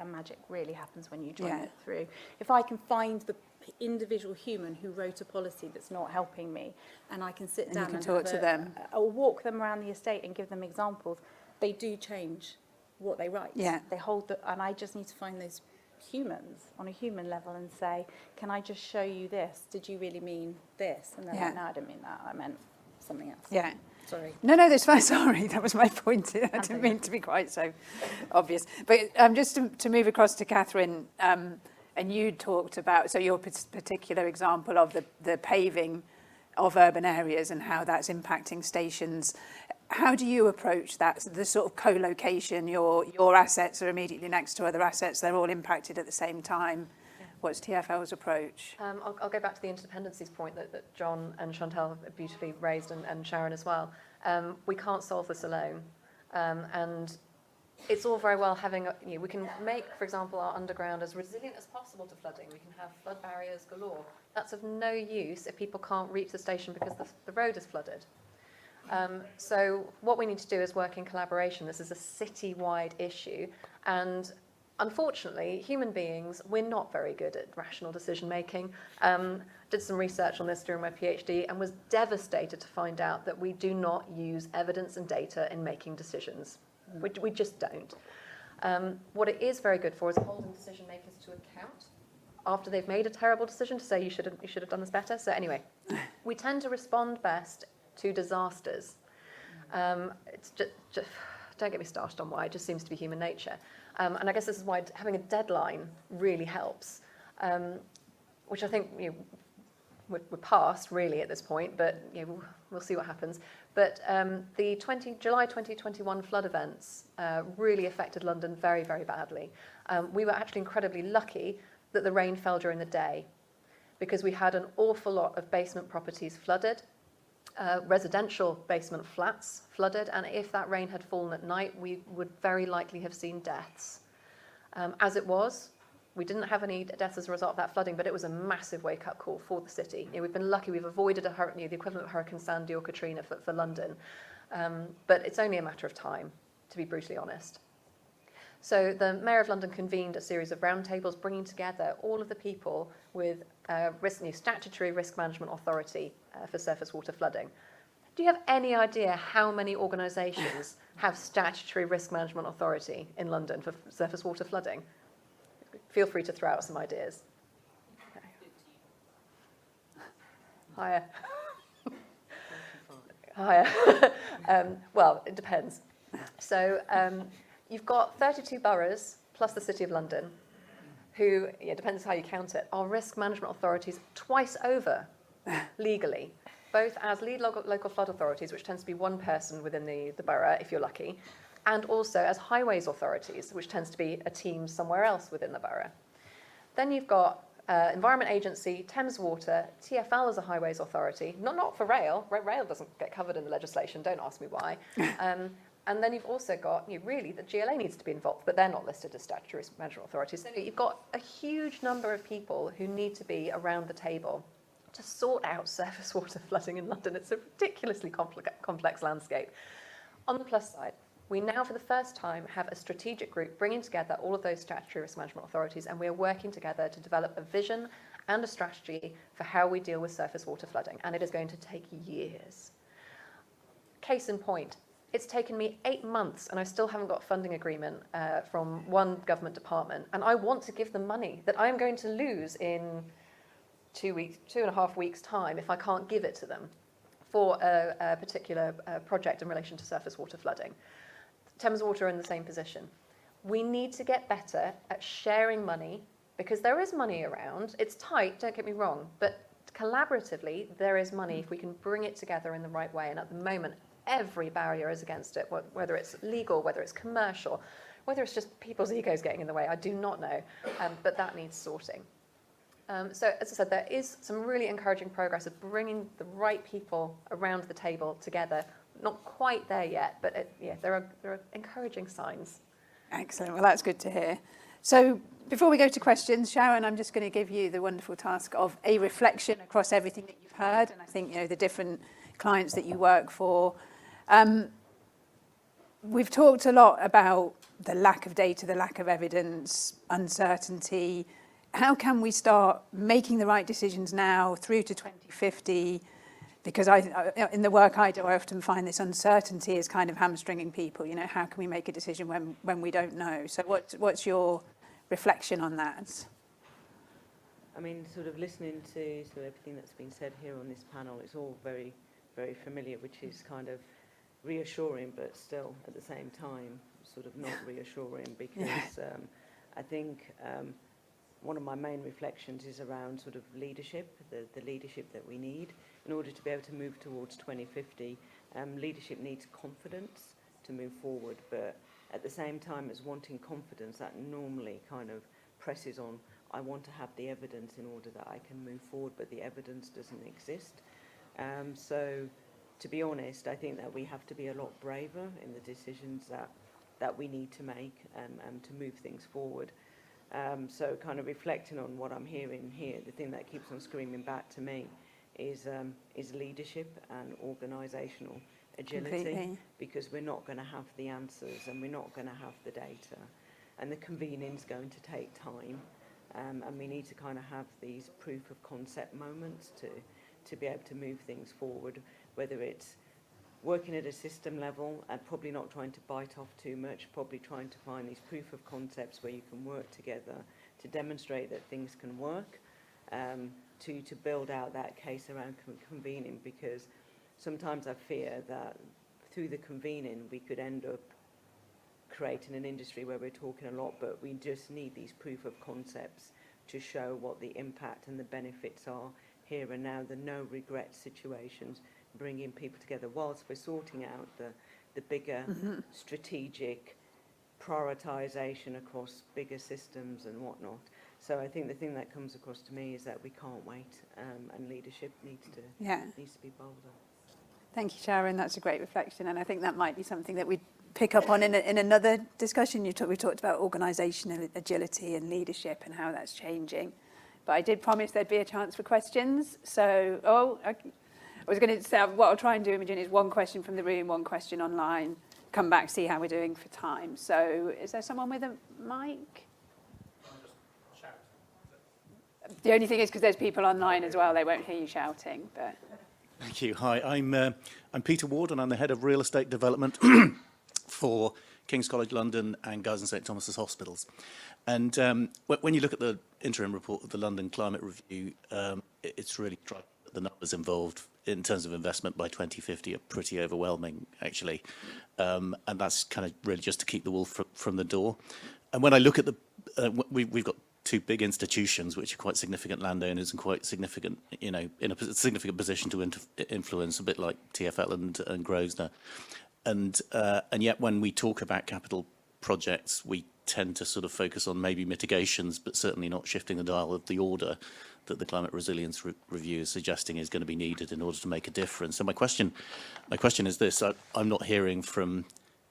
and magic really happens when you join it through. If I can find the individual human who wrote a policy that's not helping me, and I can sit down and talk to them, or walk them around the estate and give them examples, they do change what they write. They hold and I just need to find those humans on a human level and say, can I just show you this? Did you really mean this? And they're like, no, I didn't mean that. I meant something else. Sorry. No, that's fine. Sorry, that was my point. I didn't mean to be quite so obvious. But just to move across to Katherine, and you talked about, so your particular example of the paving of urban areas and how that's impacting stations. How do you approach that, the sort of co-location? Your assets are immediately next to other assets. They're all impacted at the same time. What's TfL's approach? I'll go back to the interdependencies point that John and Chantel have beautifully raised, and Sharon as well. We can't solve this alone. And it's all very well having, we can make, for example, our underground as resilient as possible to flooding. We can have flood barriers galore. That's of no use if people can't reach the station because the road is flooded. So what we need to do is work in collaboration. This is a city-wide issue, and unfortunately, human beings, we're not very good at rational decision making. Did some research on this during my PhD and was devastated to find out that we do not use evidence and data in making decisions. We just don't. What it is very good for is holding decision makers to account after they've made a terrible decision, to say you should have done this better. So anyway, we tend to respond best to disasters. It's just don't get me started on why, it just seems to be human nature. And I guess this is why having a deadline really helps, which I think we're past really at this point, but we'll see what happens. But the July 2021 flood events really affected London very, very badly. We were actually incredibly lucky that the rain fell during the day, because we had an awful lot of basement properties flooded, residential basement flats flooded, and if that rain had fallen at night, we would very likely have seen deaths. As it was, we didn't have any deaths as a result of that flooding, but it was a massive wake-up call for the city. We've been lucky; we've avoided the equivalent of Hurricane Sandy or Katrina for London, but it's only a matter of time, to be brutally honest. So the Mayor of London convened a series of roundtables, bringing together all of the people with statutory risk management authority for surface water flooding. Do you have any idea how many organisations have statutory risk management authority in London for surface water flooding? Feel free to throw out some ideas. Okay. Higher. Higher. Well, it depends. So you've got 32 boroughs plus the City of London, who, depends how you count it, are risk management authorities twice over legally, both as lead local flood authorities, which tends to be one person within the borough, if you're lucky, and also as highways authorities, which tends to be a team somewhere else within the borough. Then you've got Environment Agency, Thames Water, TfL as a highways authority, not for rail. Rail doesn't get covered in the legislation, don't ask me why. And then you've also got, really, the GLA needs to be involved, but they're not listed as statutory risk management authorities. So you've got a huge number of people who need to be around the table to sort out surface water flooding in London. It's a ridiculously complex landscape. On the plus side, we now, for the first time, have a strategic group bringing together all of those statutory risk management authorities, and we are working together to develop a vision and a strategy for how we deal with surface water flooding, and it is going to take years. Case in point, it's taken me 8 months, and I still haven't got a funding agreement from one government department, and I want to give them money that I'm going to lose in 2.5 weeks' time if I can't give it to them for a particular project in relation to surface water flooding. Thames Water are in the same position. We need to get better at sharing money, because there is money around. It's tight, don't get me wrong, but collaboratively there is money if we can bring it together in the right way. And at the moment, every barrier is against it, whether it's legal, whether it's commercial, whether it's just people's egos getting in the way, I do not know, but that needs sorting. So, as I said, there is some really encouraging progress of bringing the right people around the table together. Not quite there yet, but there are encouraging signs. Excellent. Well, that's good to hear. So before we go to questions, Sharon, I'm just going to give you the wonderful task of a reflection across everything that you've heard, and I think the different clients that you work for. We've talked a lot about the lack of data, the lack of evidence, uncertainty. How can we start making the right decisions now through to 2050? Because in the work I do, I often find this uncertainty is kind of hamstringing people. How can we make a decision when we don't know? So what's your reflection on that? I mean, sort of listening to everything that's been said here on this panel, it's all very, very familiar, which is kind of reassuring, but still at the same time sort of not reassuring, because I think one of my main reflections is around sort of leadership, the leadership that we need in order to be able to move towards 2050. Leadership needs confidence to move forward, but at the same time as wanting confidence, that normally kind of presses on, I want to have the evidence in order that I can move forward, but the evidence doesn't exist. So to be honest, I think that we have to be a lot braver in the decisions that we need to make and to move things forward. So kind of reflecting on what I'm hearing here, the thing that keeps on screaming back to me is leadership and organisational agility. Completely. Because we're not going to have the answers and we're not going to have the data. and the convening's going to take time. And we need to kind of have these proof of concept moments to be able to move things forward, whether it's working at a system level and probably not trying to bite off too much, probably trying to find these proof of concepts where you can work together to demonstrate that things can work, to build out that case around convening, because sometimes I fear that through the convening we could end up creating an industry where we're talking a lot, but we just need these proof of concepts to show what the impact and the benefits are here and now, the no regret situations, bringing people together whilst we're sorting out the bigger strategic prioritisation across bigger systems and whatnot. So I think the thing that comes across to me is that we can't wait, and leadership needs to be bolder. Thank you, Sharon. That's a great reflection, and I think that might be something that we'd pick up on in another discussion. We talked about organisational agility and and how that's changing. But I did promise there'd be a chance for questions. So, I was going to say, what I'll try and do, Imogen, is one question from the room, one question online, come back, see how we're doing for time. So is there someone with a mic? The only thing is, because there's people online as well, they won't hear you shouting. But Thank you. Hi, I'm Peter Ward, and I'm the head of real estate development for King's College London and Guy's and St Thomas's Hospitals. And when you look at the interim report of the London Climate Review, it's really striking that the numbers involved in terms of investment by 2050 are pretty overwhelming, actually. And that's kind of really just to keep the wolf from the door. And when I look at we've got two big institutions which are quite significant landowners and quite significant, in a significant position to influence, a bit like TfL and Grosvenor. And yet when we talk about capital projects, we tend to sort of focus on maybe mitigations, but certainly not shifting the dial of the order that the Climate Resilience Review is suggesting is going to be needed in order to make a difference. So my question is this: I'm not hearing from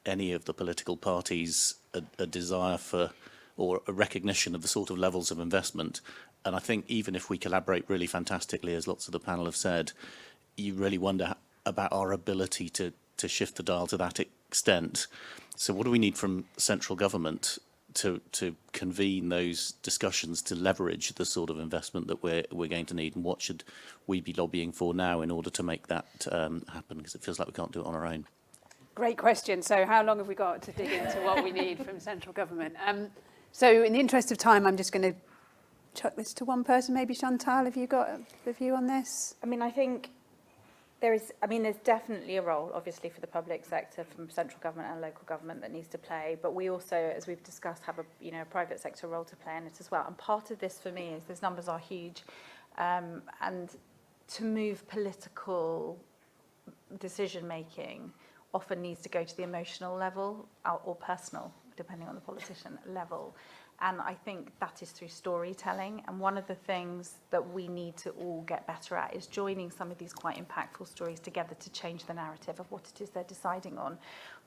any of the political parties a desire for or a recognition of the sort of levels of investment. And I think even if we collaborate really fantastically, as lots of the panel have said, you really wonder about our ability to shift the dial to that extent. So what do we need from central government to convene those discussions to leverage the sort of investment that we're going to need, and what should we be lobbying for now in order to make that happen? Because it feels like we can't do it on our own. Great question. So how long have we got to dig into what we need from central government? So in the interest of time, I'm just going to chuck this to one person. Maybe Chantel, have you got a view on this? I mean, I think there's definitely a role, obviously, for the public sector, from central government and local government that needs to play. But we also, as we've discussed, have a private sector role to play in it as well. And part of this for me is those numbers are huge, and to move political decision making often needs to go to the emotional level or personal, depending on the politician level. And I think that is through storytelling. And one of the things that we need to all get better at is joining some of these quite impactful stories together to change the narrative of what it is they're deciding on,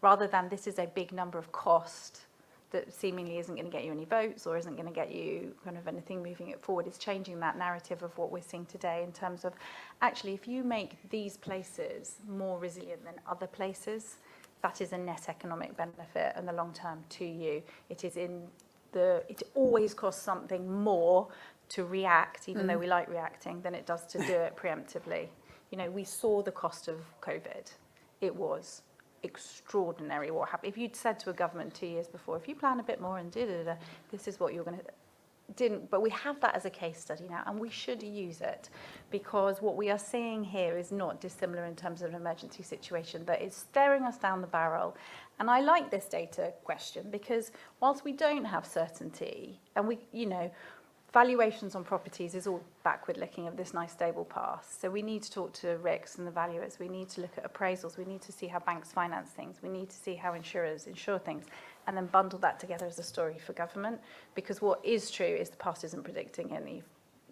rather than this is a big number of cost that seemingly isn't going to get you any votes or isn't going to get you kind of anything moving it forward. It's changing that narrative of what we're seeing today in terms of, actually, if you make these places more resilient than other places, that is a net economic benefit in the long term to you. It always costs something more to react, even though we like reacting, than it does to do it preemptively. We saw the cost of COVID. It was extraordinary what happened. If you'd said to a government 2 years before, if you plan a bit more and this is what you're going to... But we have that as a case study now, and we should use it, because what we are seeing here is not dissimilar in terms of an emergency situation that is staring us down the barrel. And I like this data question, because whilst we don't have certainty, and valuations on properties is all backward looking of this nice stable past. So we need to talk to RICS and the valuers. We need to look at appraisals. We need to see how banks finance things. We need to see how insurers insure things, and then bundle that together as a story for government. Because what is true is the past isn't predicting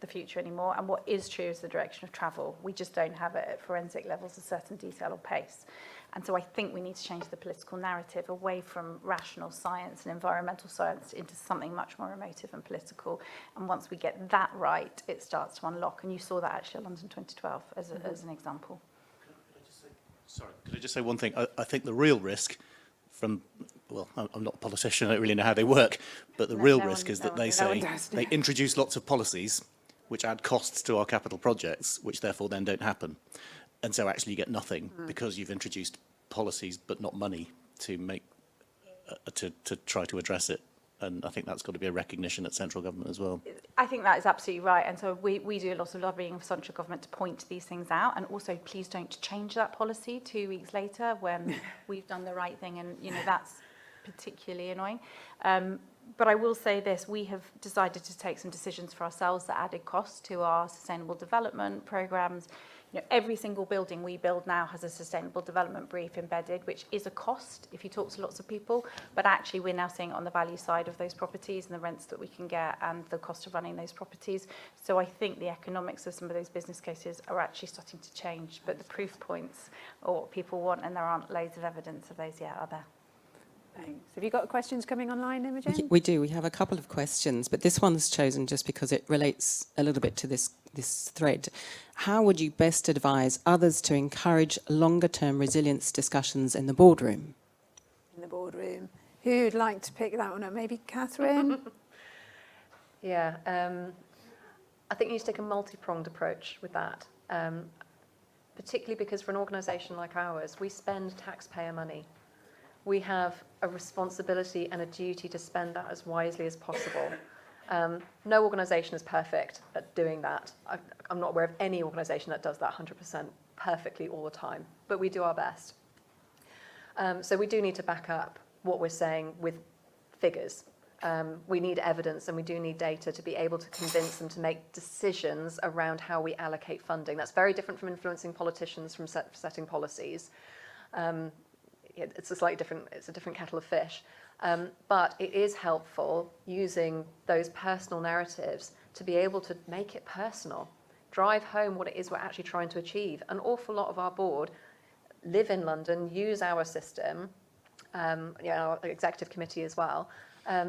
the future anymore, and what is true is the direction of travel. We just don't have it at forensic levels of certain detail or pace. And so I think we need to change the political narrative away from rational science and environmental science into something much more emotive and political. And once we get that right, it starts to unlock. And you saw that actually at London 2012 as an example. Could I just say one thing? I think the real risk from well, I'm not a politician, I don't really know how they work, but the No, real no risk one- is no that one they does. No one say does. they introduce lots of policies which add costs to our capital projects, which therefore then don't happen. And so actually you get nothing because you've introduced policies but not money to make, to try to address it. And I think that's got to be a recognition at central government as well. I think that is absolutely right. And so we do a lot of lobbying for central government to point these things out. And also, please don't change that policy 2 weeks later when we've done the right thing. And, you know, that's particularly annoying. But I will say this, we have decided to take some decisions for ourselves that added cost to our sustainable development programs. You know, every single building we build now has a sustainable development brief embedded, which is a cost if you talk to lots of people, but actually we're now seeing it on the value side of those properties and the rents that we can get and the cost of running those properties. So I think the economics of some of those business cases are actually starting to change, but the proof points or what people want, and there aren't loads of evidence of those yet, are there? Thanks. Have you got questions coming online, Imogen? We do. We have a couple of questions, but this one's chosen just because it relates a little bit to this thread. How would you best advise others to encourage longer-term resilience discussions in the boardroom? In the boardroom. Who'd like to pick that one up? Maybe Katherine? Yeah, I think you need to take a multi-pronged approach with that, particularly because for an organisation like ours, we spend taxpayer money. We have a responsibility and a duty to spend that as wisely as possible. No organisation is perfect at doing that. I'm not aware of any organisation that does that 100% perfectly all the time, but we do our best. So we do need to back up what we're saying with figures. We need evidence and we do need data to be able to convince them to make decisions around how we allocate funding. That's very different from influencing politicians from setting policies. It's a slightly different, it's a different kettle of fish. But it is helpful using those personal narratives to be able to make it personal, drive home what it is we're actually trying to achieve. An awful lot of our board live in London, use our system, our executive committee as well,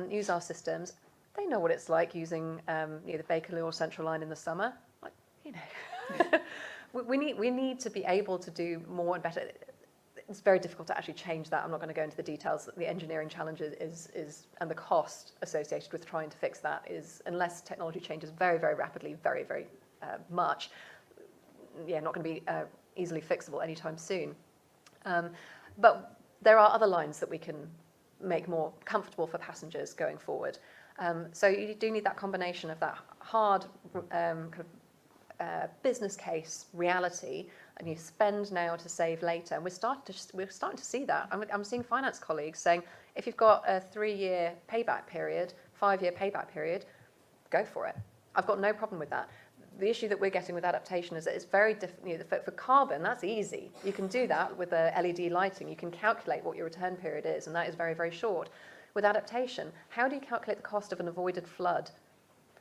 use our systems. They know what it's like using the Bakerloo or Central Line in the summer. Like, you know, we need to be able to do more and better. It's very difficult to actually change that. I'm not going to go into the details. The engineering challenge is and the cost associated with trying to fix that is, unless technology changes very, very rapidly, very, very much, not going to be easily fixable anytime soon. But there are other lines that we can make more comfortable for passengers going forward. So you do need that combination of that hard business case reality, and you spend now to save later. And we're starting to see that. I'm seeing finance colleagues saying, if you've got a 3-year payback period, 5-year payback period, go for it. I've got no problem with that. The issue that we're getting with adaptation is that it's very different. For carbon, that's easy. You can do that with LED lighting. You can calculate what your return period is, and that is very, very short. With adaptation, how do you calculate the cost of an avoided flood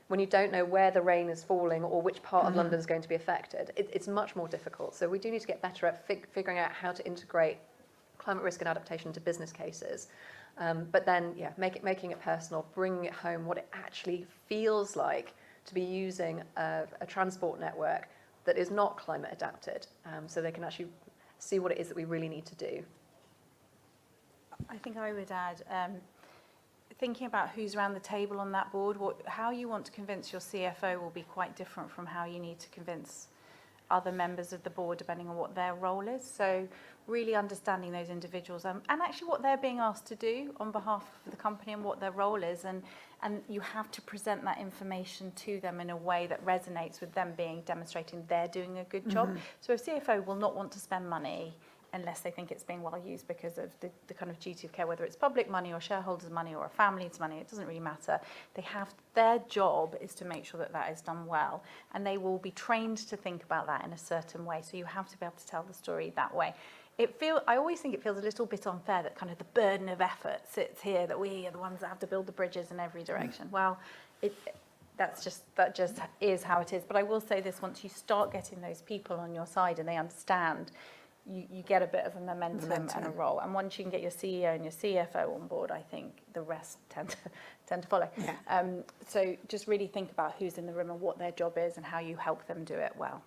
when you don't know where the rain is falling or which part of London is going to be affected? It's much more difficult. So we do need to get better at figuring out how to integrate climate risk and adaptation into business cases. But then, making it personal, bringing it home, what it actually feels like to be using a transport network that is not climate adapted, so they can actually see what it is that we really need to do. I think I would add, thinking about who's around the table on that board, how you want to convince your CFO will be quite different from how you need to convince other members of the board, depending on what their role is. So really understanding those individuals and actually what they're being asked to do on behalf of the company and what their role is. And you have to present that information to them in a way that resonates with them demonstrating they're doing a good job. So a CFO will not want to spend money unless they think it's being well used because of the kind of duty of care, whether it's public money or shareholders' money or a family's money, it doesn't really matter. Their job is to make sure that that is done well, and they will be trained to think about that in a certain way. So you have to be able to tell the story that way. I always think it feels a little bit unfair that kind of the burden of effort sits here, that we are the ones that have to build the bridges in every direction. Well, that just is how it is. But I will say this, once you start getting those people on your side and they understand, you get a bit of a momentum and a role. And once you can get your CEO and your CFO on board, I think the rest tend to follow. Yeah. So just really think about who's in the room and what their job is and how you help them do it well.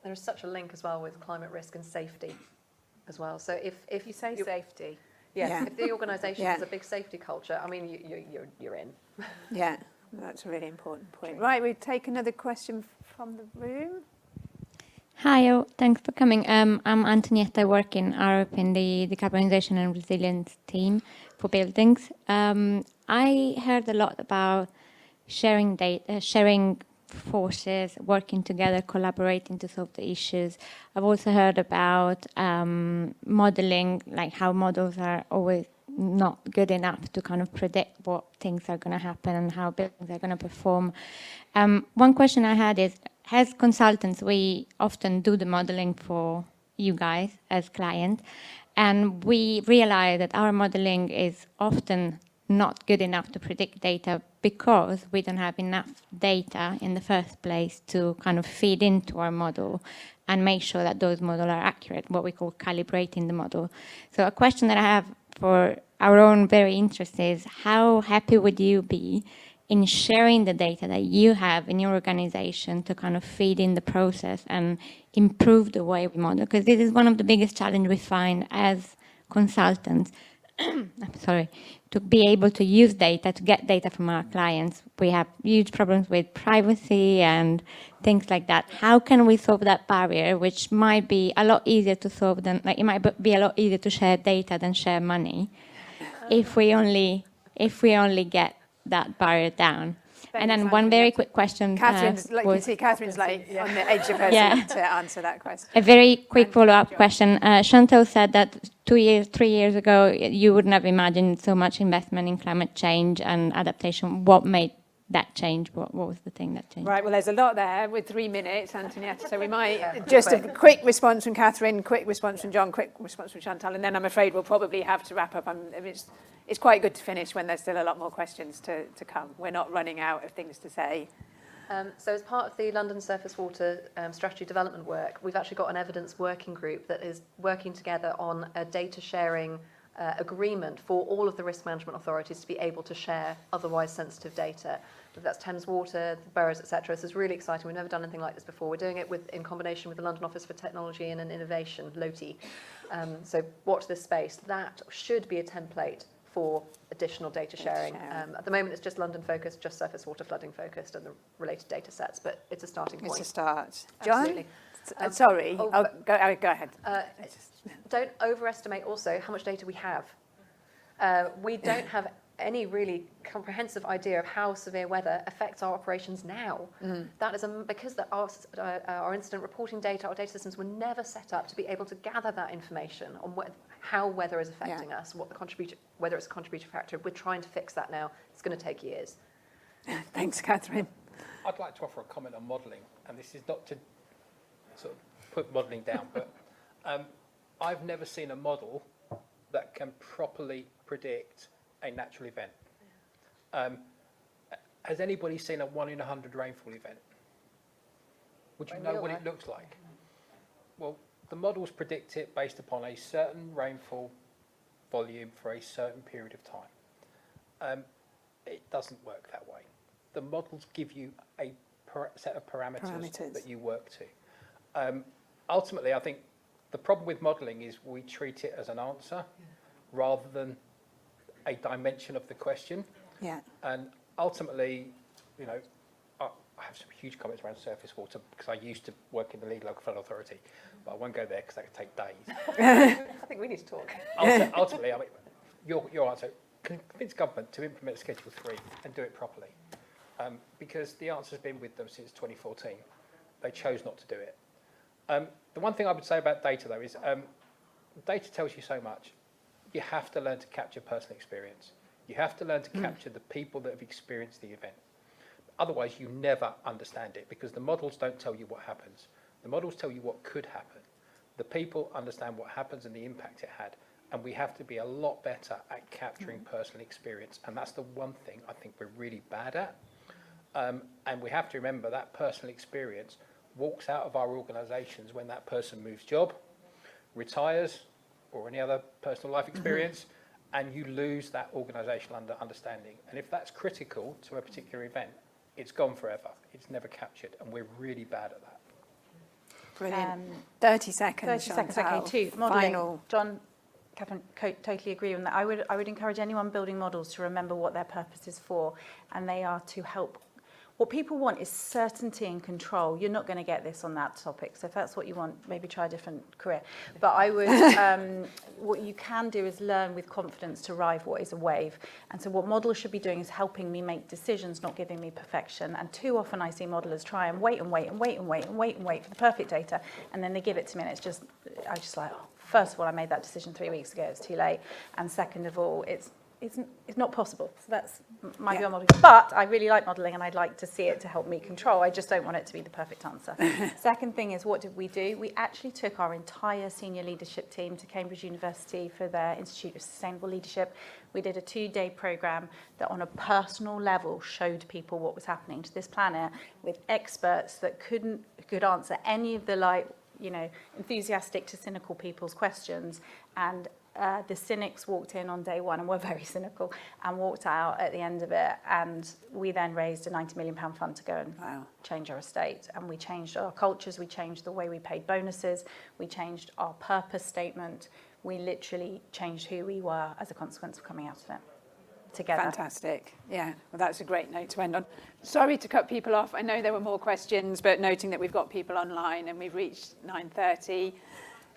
There is such a link as well with climate risk and safety as well. So if you say safety, Yes, Yeah. if the organisation Yeah. has a big safety culture, I mean, you're in. Yeah, that's a really important point. Right, we take another question from the room. Hi, thanks for coming. I'm Antonietta. I work in Arup in the decarbonization and resilience team for buildings. I heard a lot about sharing data, sharing forces, working together, collaborating to solve the issues. I've also heard about modeling, like how models are always not good enough to kind of predict what things are going to happen and how buildings are going to perform. One question I had is, as consultants, we often do the modeling for you guys as clients, and we realize that our modeling is often not good enough to predict data because we don't have enough data in the first place to kind of feed into our model and make sure that those models are accurate, what we call calibrating the model. So a question that I have for our own very interest is, how happy would you be in sharing the data that you have in your organization to kind of feed in the process and improve the way we model? Because this is one of the biggest challenges we find as consultants. I'm sorry, to be able to use data, to get data from our clients. We have huge problems with privacy and things like that. How can we solve that barrier, which might be a lot easier to solve than, like, it might be a lot easier to share data than share money, if we only get that barrier down. And then one very quick question. Catherine's, like you was- see, Catherine's like on the edge of her Yeah. seat to answer that question. A very quick follow-up question. Chantel said that 3 years ago, you wouldn't have imagined so much investment in climate change and adaptation. What made that change? What was the thing that changed? Right, well, there's a lot there with 3 minutes, Antonietta, so we might just a quick response from Katherine, quick response from John, quick response from Chantal, and then I'm afraid we'll probably have to wrap up. I mean, it's quite good to finish when there's still a lot more questions to come. We're not running out of things to say. So as part of the London Surface Water strategy development work, we've actually got an evidence working group that is working together on a data sharing agreement for all of the risk management authorities to be able to share otherwise sensitive data. Whether that's Thames Water, the boroughs, etc. This is really exciting. We've never done anything like this before. We're doing it in combination with the London Office for Technology and Innovation, LOTI. So watch this space. That should be a template for additional data sharing. At the moment, it's just London focused, just surface water flooding focused, and the related data sets. But it's a starting point. It's a start. John? Absolutely. Sorry, go ahead. Don't overestimate also how much data we have. We don't have any really comprehensive idea of how severe weather affects our operations now. That is because our incident reporting data, our data systems were never set up to be able to gather that information on how weather is affecting us, whether it's a contributory factor. We're trying to fix that now. It's going to take years. Thanks, Katherine. I'd like to offer a comment on modelling, and this is not to sort of put modelling down, but I've never seen a model that can properly predict a natural event. Has anybody seen a 1 in 100 rainfall event? Would you know what it looks like? Well, the models predict it based upon a certain rainfall volume for a certain period of time. It doesn't work that way. The models give you a set of parameters that you work to. Ultimately, I think the problem with modelling is we treat it as an answer rather than a dimension of the question. Yeah. And ultimately, you know, I have some huge comments around surface water because I used to work in the lead local flood authority, but I won't go there because that could take days. I think we need to talk. Ultimately, I mean, your answer, convince government to implement Schedule 3 and do it properly. Because the answer's been with them since 2014. They chose not to do it. The one thing I would say about data, though, is data tells you so much. You have to learn to capture personal experience. You have to learn to capture the people that have experienced the event. Otherwise, you never understand it because the models don't tell you what happens. The models tell you what could happen. The people understand what happens and the impact it had. And we have to be a lot better at capturing personal experience. And that's the one thing I think we're really bad at. And we have to remember that personal experience walks out of our organisations when that person moves job, retires, or any other personal life experience, and you lose that organisational understanding. And if that's critical to a particular event, it's gone forever. It's never captured, and we're really bad at that. Brilliant. 30 seconds, 30 seconds, Chantal. okay, two. Modelling. Final. John, Katherine, totally agree on that. I would encourage anyone building models to remember what their purpose is for, and they are to help. What people want is certainty and control. You're not going to get this on that topic, so if that's what you want, maybe try a different career. But I would, what you can do is learn with confidence to ride what is a wave. And so what models should be doing is helping me make decisions, not giving me perfection. And too often I see modelers try and wait for the perfect data, and then they give it to me, and I just like, oh, first of all, I made that decision 3 weeks ago, it's too late. And second of all, it's not possible. So that's my view on modelling. But I really like modelling, and I'd like to see it to help me control. I just don't want it to be the perfect answer. Second thing is, what did we do? We actually took our entire senior leadership team to Cambridge University for their Institute of Sustainable Leadership. We did a 2-day programme that on a personal level showed people what was happening to this planet with experts that could answer any of the enthusiastic to cynical people's questions. And the cynics walked in on day one and were very cynical and walked out at the end of it, and we then raised a £90 million fund to go and change our estate. And we changed our cultures, we changed the way we paid bonuses, we changed our purpose statement, we literally changed who we were as a consequence of coming out of it together. Fantastic. Yeah, well, that's a great note to end on. Sorry to cut people off. I know there were more questions, but noting that we've got people online and we've reached 9:30.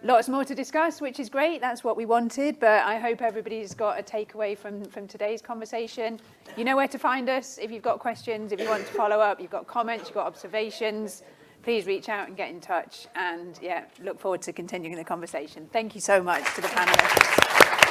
Lots more to discuss, which is great. That's what we wanted. But I hope everybody's got a takeaway from today's conversation. You know where to find us if you've got questions, if you want to follow up, you've got comments, you've got observations. Please reach out and get in touch. And yeah, look forward to continuing the conversation. Thank you so much to the panelists.